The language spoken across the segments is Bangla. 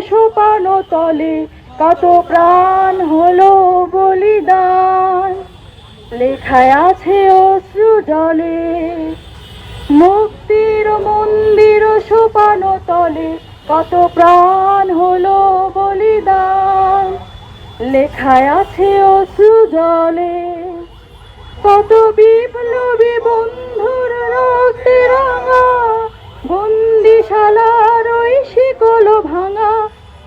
সোপান তলে কত প্রাণ হলো বলিদান। লেখায় আছে অশ্রু জলে মুক্তির মন্দির সোপান তলে কত প্রাণ হলো বলিদান। লেখায় আছে অশ্রু জলে কত বিপ্লবী বন্ধুর রক্তে রাঙা বন্দিশালার ওই শিকল ভাঙা।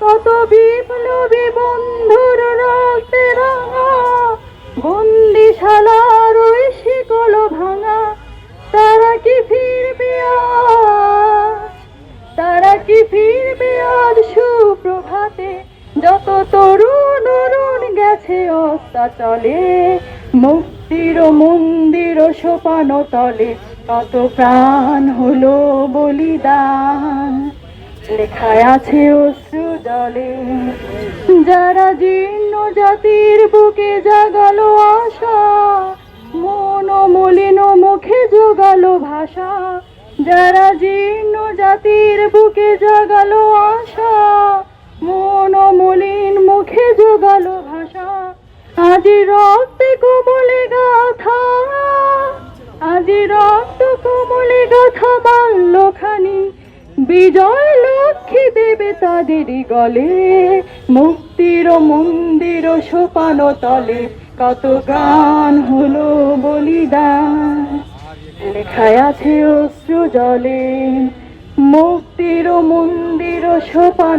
কত বিপ্লবী বন্ধুর রক্তে রাঙা বন্দিশালার ওই শিকল ভাঙা। তারা কি ফিরবে আজ, তারা কি ফিরবে আজ সুপ্রভাতে? যত তরুণ অরুণ গেছে অস্তাচলে মুক্তির মন্দির সোপান তলে কত প্রাণ হলো বলিদান। লেখায় আছে অশ্রু জলে যারা জীর্ণ জাতির বুকে জাগালো আশা মন মলিন মুখে জোগালো ভাষা। যারা জীর্ণ জাতির বুকে জাগালো আশা মন মলিন মুখে জোগালো ভাষা। আজি রক্তে কোমলে গাথা, আজি রক্ত কোমলে গাথা বাল্যখানি বিজয় লক্ষ্মী দেবে তাদেরই গলে মুক্তির মন্দির সোপান তলে কত গান হলো বলিদান। লেখায় আছে অশ্রু জলে মুক্তির মন্দির সোপান